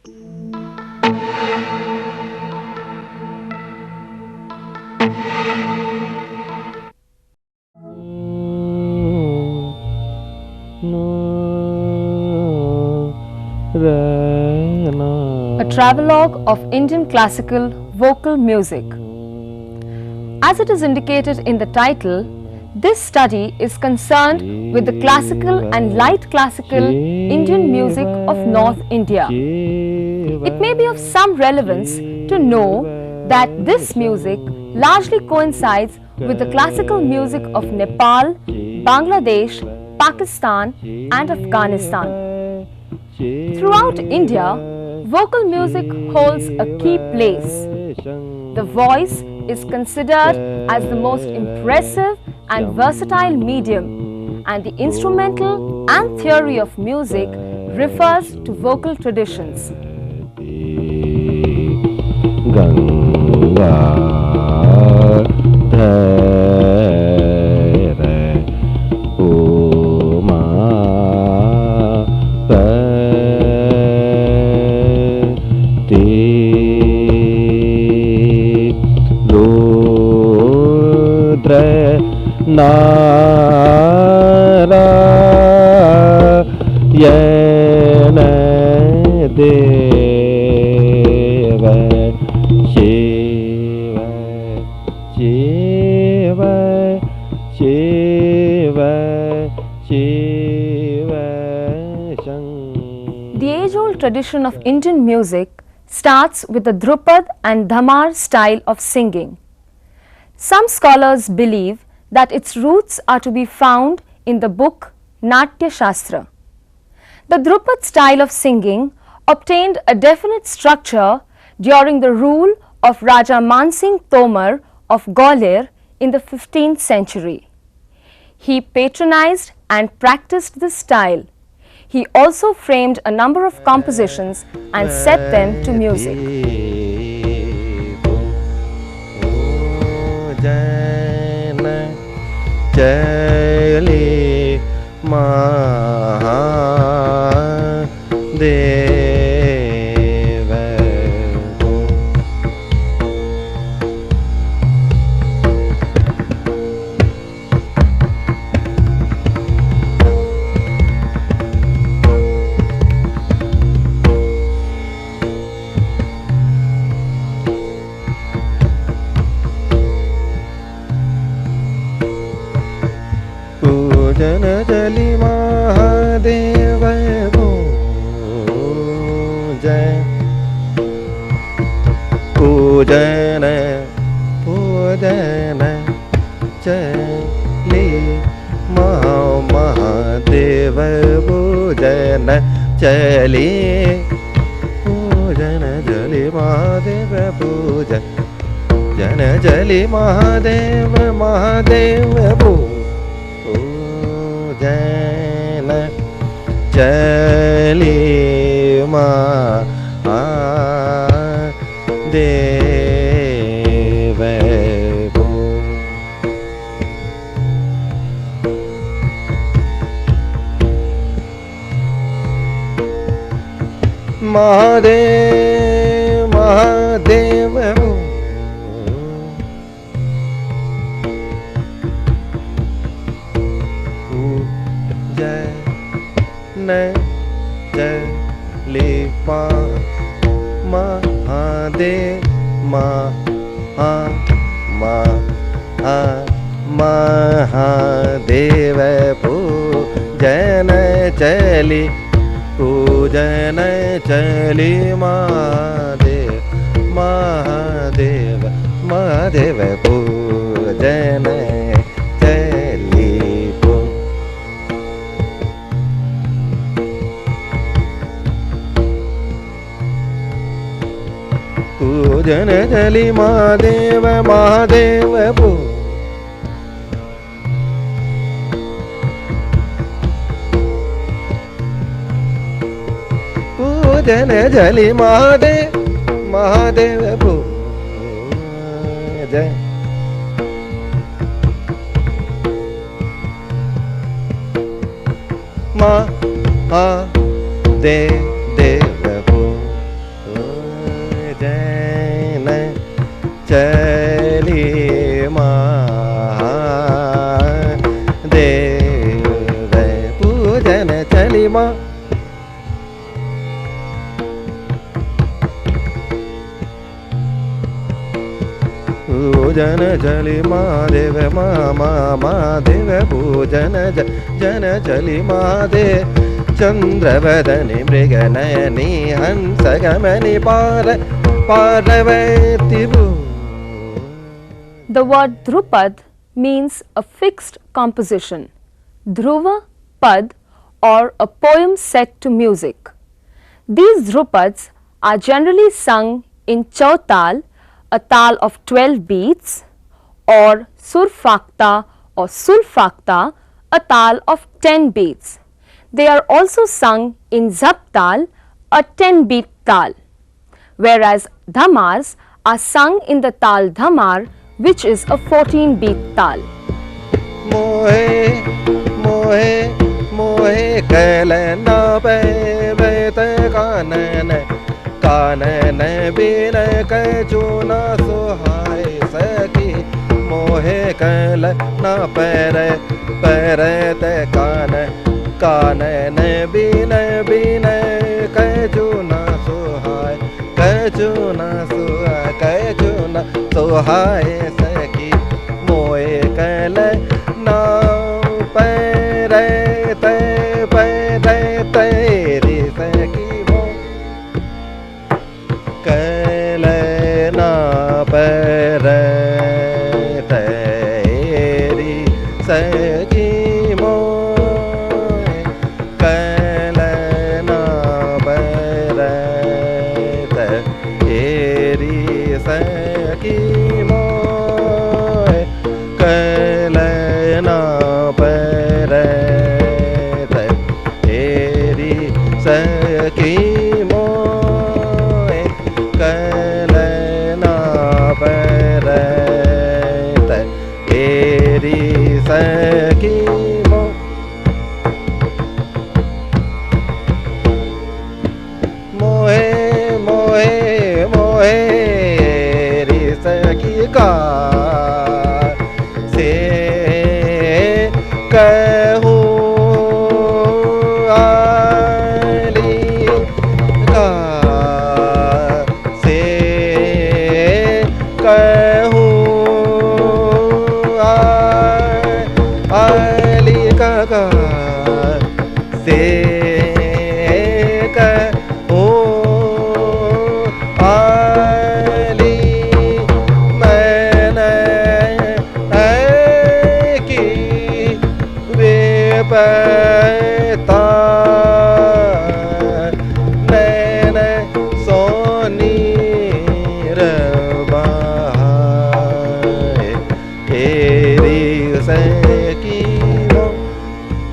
A travelogue of Indian classical vocal music. As it is indicated in the title, this study is concerned with the classical and light classical Indian music of North India. It may be of some relevance to know that this music largely coincides with the classical music of Nepal, Bangladesh, Pakistan and Afghanistan. Throughout India, vocal music holds a key place. The voice is considered as the most impressive and versatile medium, and the instrumental and theory of music refers to vocal traditions. The age-old tradition of Indian music starts with the Dhrupad and Dhamar style of singing. Some scholars believe that its roots are to be found in the book Natya Shastra. The Dhrupad style of singing obtained a definite structure during the rule of Raja Mansingh Tomar of Gwalior in the 15th century. He patronized and practiced this style. He also framed a number of compositions and set them to music. Janajali Mahadeva Pujana Pujana Chali Mahadeva Pujana Chali Pujana Jali Mahadeva Pujana Janajali Mahadeva Mahadeva Pujana Chali Mahadeva Mahadeva Mahadeva Pujana Chali Pujana Chali Mahadeva Mahadeva Pujana Chali Pujana Chali Mahadeva Mahadeva Pujana Chali Mahadeva Mahadeva Pujana Mahadeva पूजन जलि महादेव महादेव पूजन जन जलि महादेव चंद्रवदनी मृगनयनी हंसगमनि पार्वती भू. The word Dhrupad means a fixed composition, Dhruva, Pad, or a poem set to music. These Dhrupads are generally sung in Chautal, a tal of 12 beats, or Surfakta or Sulfakta, a tal of 10 beats. They are also sung in Zaptal, a 10-beat tal, whereas Dhamars are sung in the tal Dhamar, which is a 14-beat tal. मोहे मोहे मोहे कैलना पैत कानन कानन बिन कछु न सुहाय सकी. मोहे कैलना पैरत कानन बिन कछु न सुहाय कछु न सुहाय सकी. मोहे कैल ना पैरत रे सकी मो कैल ना पैरत रे सकी मो कैल ना पैरत रे सकी मो कैलना पैरत एरी सखी मोए कैलना पैरत एरी सखी मो. मोहे मोहे मोहे री सखी का कहूँ आली का से कहूँ आली का से कहूँ आली मैंने की पता नैन Soni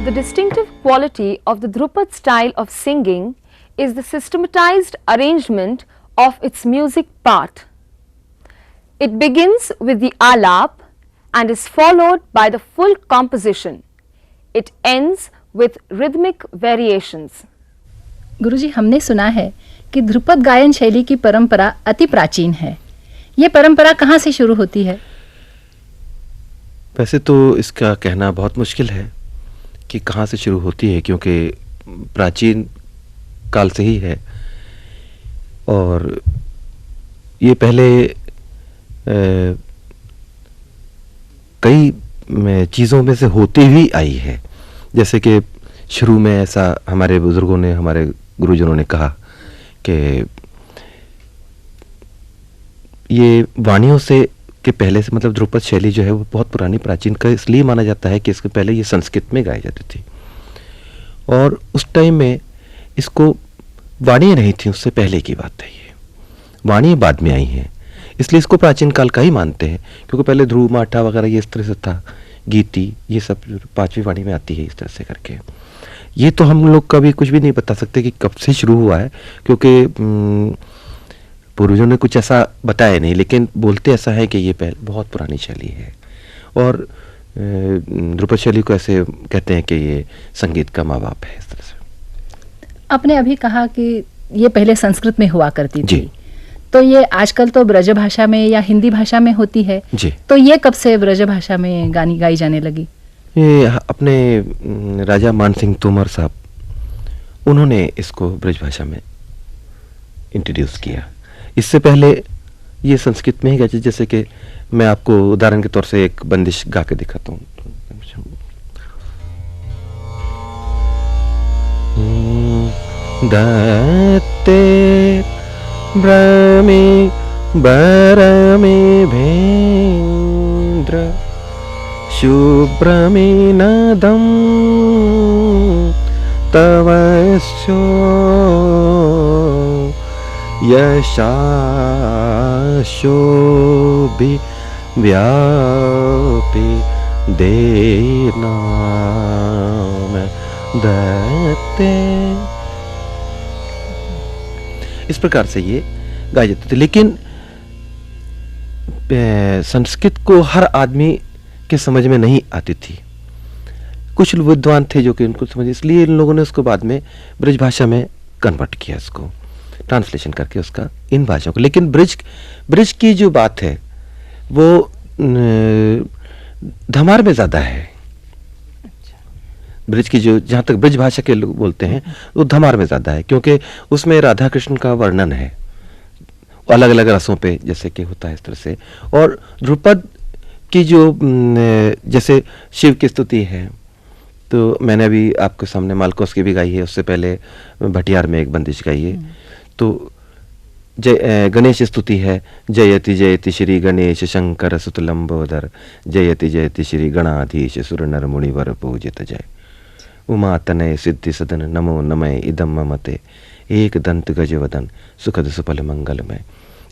The distinctive quality of the Dhrupad style of singing is the systematized arrangement of its music part. It begins with the alap and is followed by the full composition. It ends with rhythmic variations. गुरुजी, हमने सुना है कि ध्रुपद गायन शैली की परंपरा अति प्राचीन है. ये परंपरा कहाँ से शुरू होती है? वैसे तो इसका कहना बहुत मुश्किल है कि कहाँ से शुरू होती है, क्योंकि प्राचीन काल से ही है और ये पहले कई चीज़ों में से होती हुई आई है. जैसे कि शुरू में ऐसा हमारे बुजुर्गों ने, हमारे गुरुजनों ने कहा कि ये वाणियों से के पहले से, मतलब ध्रुपद शैली जो है वो बहुत पुरानी प्राचीन का इसलिए माना जाता है कि इसके पहले ये संस्कृत में गाई जाती थी और उस टाइम में इसको वाणी नहीं थी, उससे पहले की बात है. ये वाणी बाद में आई हैं, इसलिए इसको प्राचीन काल का ही मानते हैं, क्योंकि पहले ध्रुव माठा वगैरह ये इस तरह से था, गीति ये सब पांचवी वाणी में आती है इस तरह से करके. ये तो हम लोग कभी कुछ भी नहीं बता सकते कि कब से शुरू हुआ है, क्योंकि पूर्वजों ने कुछ ऐसा बताया नहीं, लेकिन बोलते ऐसा है कि ये बहुत पुरानी शैली है. और ध्रुपद शैली को ऐसे कहते हैं कि ये संगीत का माँ बाप है. इस तरह से आपने अभी कहा कि ये पहले संस्कृत में हुआ करती जी. थी, तो ये आजकल तो ब्रज भाषा में या हिंदी भाषा में होती है जी. तो ये कब से ब्रज भाषा में गानी गाई जाने लगी? ये अपने राजा मान सिंह तोमर साहब, उन्होंने इसको ब्रज भाषा में इंट्रोड्यूस किया. इससे पहले ये संस्कृत में ही गाया, जैसे कि मैं आपको उदाहरण के तौर से एक बंदिश गा के दिखाता हूँ। दत्ते ब्रह्मे बरमे भेन्द्र शुभ्रमे नदं तवस्यो यशाशोभि व्यापि देनाम दत्ते। इस प्रकार से ये गाए जाते थे। लेकिन संस्कृत को हर आदमी के समझ में नहीं आती थी। कुछ विद्वान थे जो कि उनको समझ, इसलिए इन लोगों ने उसको बाद में ब्रज भाषा में कन्वर्ट किया, इसको ट्रांसलेशन करके उसका इन भाषाओं को। लेकिन ब्रज की जो बात है वो धमार में ज़्यादा है। ब्रज की जो, जहाँ तक ब्रज भाषा के लोग बोलते हैं, वो धमार में ज़्यादा है, क्योंकि उसमें राधा कृष्ण का वर्णन है अलग अलग रसों पे, जैसे कि होता है इस तरह से। और ध्रुपद की जो जैसे शिव की स्तुति है, तो मैंने अभी आपके सामने मालकोस की भी गाई है, उससे पहले भटियार में एक बंदिश गाई है। तो गणेश स्तुति है, जयति जयति श्री गणेश शंकर सुत लंबोदर, जयति जयति श्री गणाधीश सुर नर मुनिवर पूजित जय। उमा तनय सिद्धि सदन नमो नमय इदम ममते, एक दंत गजवदन सुखद सुफल मंगलमय।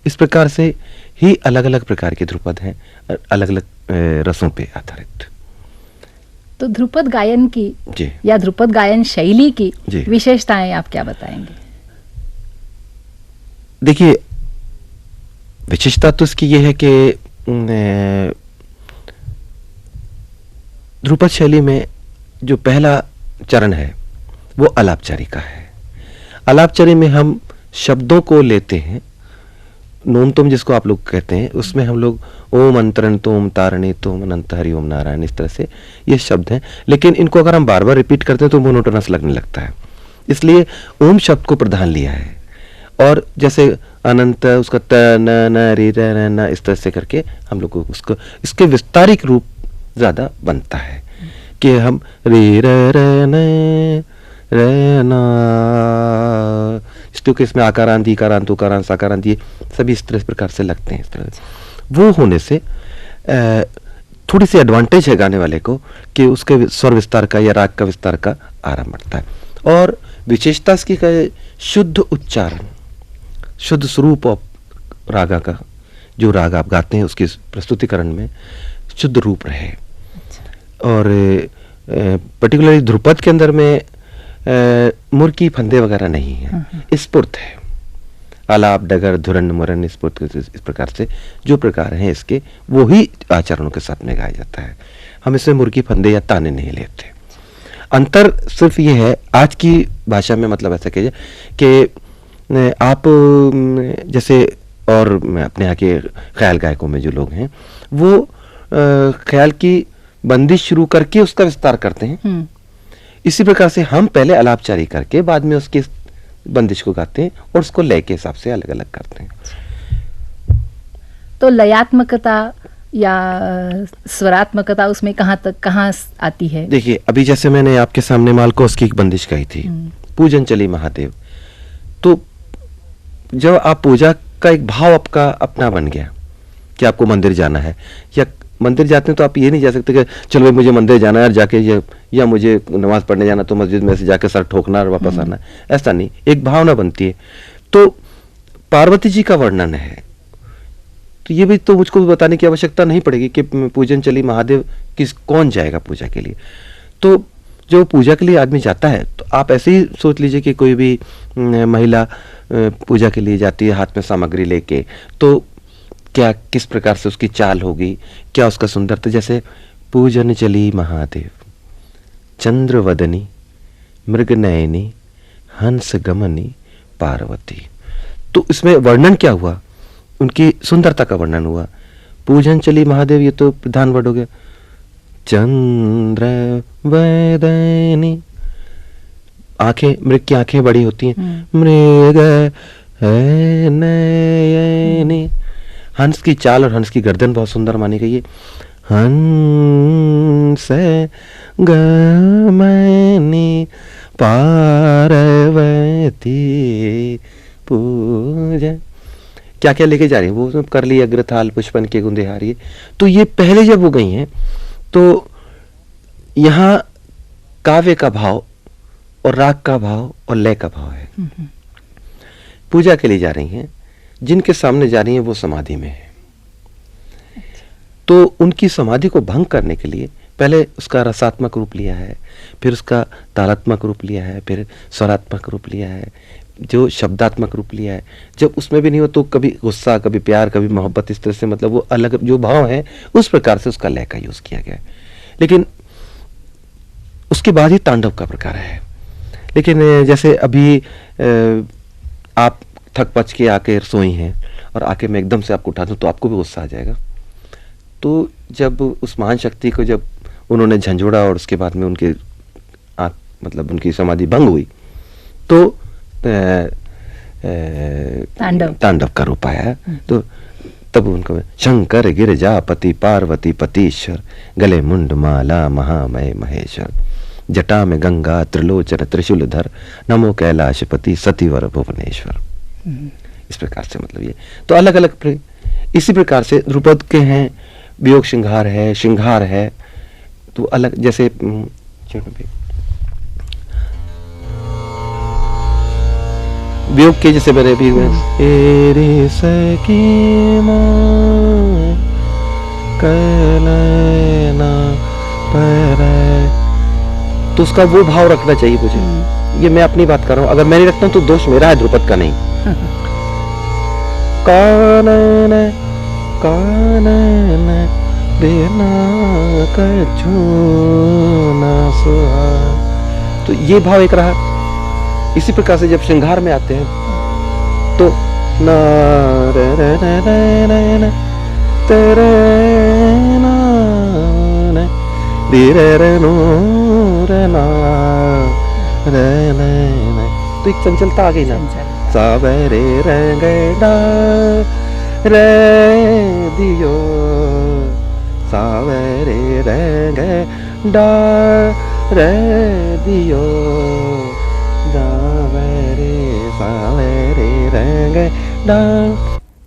इस प्रकार से ही अलग अलग प्रकार के ध्रुपद हैं, अलग अलग रसों पे आधारित। तो ध्रुपद गायन की जी, या ध्रुपद गायन शैली की जी, विशेषताएं आप क्या बताएंगे? देखिए, विशेषता तो इसकी ये है कि ध्रुपद शैली में जो पहला चरण है वो अलापचारी का है। अलापचारी में हम शब्दों को लेते हैं, नोम तुम जिसको आप लोग कहते हैं, उसमें हम लोग ओम अंतरण तोम तारणी तोम अनंत हरि ओम नारायण, इस तरह से ये शब्द हैं। लेकिन इनको अगर हम बार बार रिपीट करते हैं तो मोनोटोनस लगने लगता है, इसलिए ओम शब्द को प्रधान लिया है। और जैसे अनंत, उसका त न न रे र न, इस तरह से करके हम लोग को उसको, इसके विस्तारिक रूप ज़्यादा बनता है कि हम रे र न रे न, क्योंकि इसमें आकारांत इकारांत उकारांत साकारांत ये सभी इस तरह प्रकार से लगते हैं। इस तरह वो होने से थोड़ी सी एडवांटेज है गाने वाले को कि उसके स्वर विस्तार का या राग का विस्तार का आराम बढ़ता है। और विशेषता इसकी है शुद्ध उच्चारण, शुद्ध स्वरूप ऑफ रागा का, जो राग आप गाते हैं उसके प्रस्तुतिकरण में शुद्ध रूप रहे। और पर्टिकुलरली ध्रुपद के अंदर में मुर्की फंदे वगैरह नहीं है, स्फुर्त है, आलाप डगर धुरन मुरन स्फुर्त, इस प्रकार से जो प्रकार हैं इसके वो ही आचरणों के साथ में गाया जाता है। हम इसमें मुर्की फंदे या ताने नहीं लेते। अंतर सिर्फ ये है आज की भाषा में, मतलब ऐसा कीजिए कि आप जैसे, और अपने यहाँ के ख्याल गायकों में जो लोग हैं वो ख्याल की बंदिश शुरू करके उसका विस्तार करते हैं। इसी प्रकार से हम पहले अलापचारी करके बाद में उसकी बंदिश को गाते हैं और उसको लय के हिसाब से अलग अलग करते हैं। तो लयात्मकता या स्वरात्मकता उसमें कहाँ आती है? देखिए, अभी जैसे मैंने आपके सामने मालकोस की एक बंदिश गाई थी, पूजन चली महादेव, तो जब आप पूजा का एक भाव आपका अपना बन गया कि आपको मंदिर जाना है, या मंदिर जाते हैं तो आप ये नहीं जा सकते कि चलो भाई मुझे मंदिर जाना है और जाके या मुझे नमाज पढ़ने जाना तो मस्जिद में से जाके सर ठोकना और वापस आना, ऐसा नहीं, एक भावना बनती है। तो पार्वती जी का वर्णन है, तो ये भी तो मुझको भी बताने की आवश्यकता नहीं पड़ेगी कि पूजन चली महादेव कौन जाएगा पूजा के लिए। तो जो पूजा के लिए आदमी जाता है तो आप ऐसे ही सोच लीजिए कि कोई भी महिला पूजा के लिए जाती है हाथ में सामग्री लेके, तो क्या किस प्रकार से उसकी चाल होगी, क्या उसका सुंदरता, जैसे पूजन चली महादेव चंद्रवदनी मृगनयनी हंस गमनी पार्वती, तो इसमें वर्णन क्या हुआ, उनकी सुंदरता का वर्णन हुआ। पूजन चली महादेव, ये तो प्रधान वर्ड हो गया। चंद्रवदनी, आंखें, मृग की आंखें बड़ी होती हैं, मृग नयनी, हंस की चाल और हंस की गर्दन बहुत सुंदर मानी गई है। हंस गमनी पार्वती पूजा, क्या क्या लेके जा रही है वो सब, कर ली अग्रथाल पुष्पन के गुंदेहारी। तो ये पहले जब वो गई हैं तो यहाँ काव्य का भाव और राग का भाव और लय का भाव है। पूजा के लिए जा रही हैं, जिनके सामने जा रही हैं वो समाधि में है। तो उनकी समाधि को भंग करने के लिए पहले उसका रसात्मक रूप लिया है, फिर उसका तालात्मक रूप लिया है, फिर स्वरात्मक रूप लिया है, जो शब्दात्मक रूप लिया है। जब उसमें भी नहीं हो तो कभी गुस्सा, कभी प्यार, कभी मोहब्बत, इस तरह से मतलब वो अलग जो भाव है उस प्रकार से उसका लय का यूज किया गया है। लेकिन उसके बाद ही तांडव का प्रकार है। लेकिन जैसे अभी आप थक पच के आके सोई हैं और आके मैं एकदम से आपको उठा दूं तो आपको भी गुस्सा आ जाएगा। तो जब उस महान शक्ति को जब उन्होंने झंझोड़ा और उसके बाद में उनके मतलब उनकी समाधि भंग हुई तो तांडव का रूप आया। तो तब उनको शंकर गिरिजापति पार्वती पतीश्वर, गले मुंड माला महामय महेश्वर, जटा में गंगा त्रिलोचन त्रिशूलधर, नमो कैलाशपति सतीवर भुवनेश्वर। इस प्रकार से मतलब ये तो अलग अलग इसी प्रकार से ध्रुपद के हैं, वियोग श्रृंगार है, श्रृंगार है, तो अलग जैसे वियोग के जैसे मेरे भी एरे सकी कलना पर, तो उसका वो भाव रखना चाहिए मुझे। ये मैं अपनी बात कर रहा हूँ, अगर मैं नहीं रखता हूँ तो दोष मेरा है, ध्रुपद का नहीं। कानन कानन बिना कछु न सुहा, तो ये भाव एक रहा। इसी प्रकार से जब श्रृंगार में आते हैं तो न रे रे रे रे रे तेरे न धीरे रे नो रे ना रे ने, तो एक चंचलता आ गई ना। सावरे रंगड़ा रे दियो, सावरे रंगड़ा रे दियो,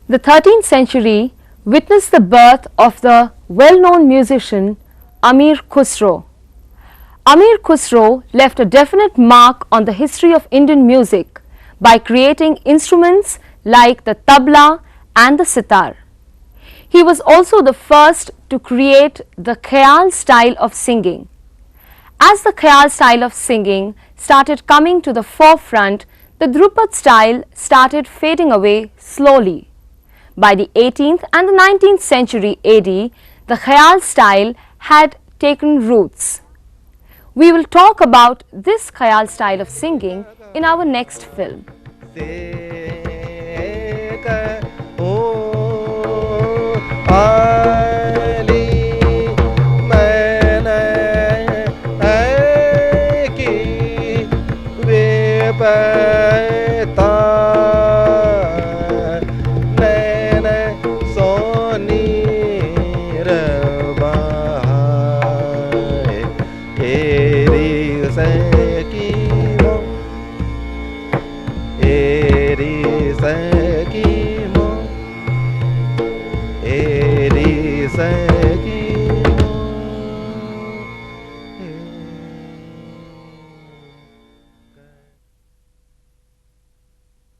The 13th century witnessed the birth of the well-known musician Amir Khusro. Amir Khusro left a definite mark on the history of Indian music by creating instruments like the tabla and the sitar. He was also the first to create the Khyal style of singing. As the Khyal style of singing started coming to the forefront, the Dhrupad style started fading away slowly. By the 18th and the 19th century AD, the Khyal style had taken roots. We will talk about this Khyal style of singing in our next film. Say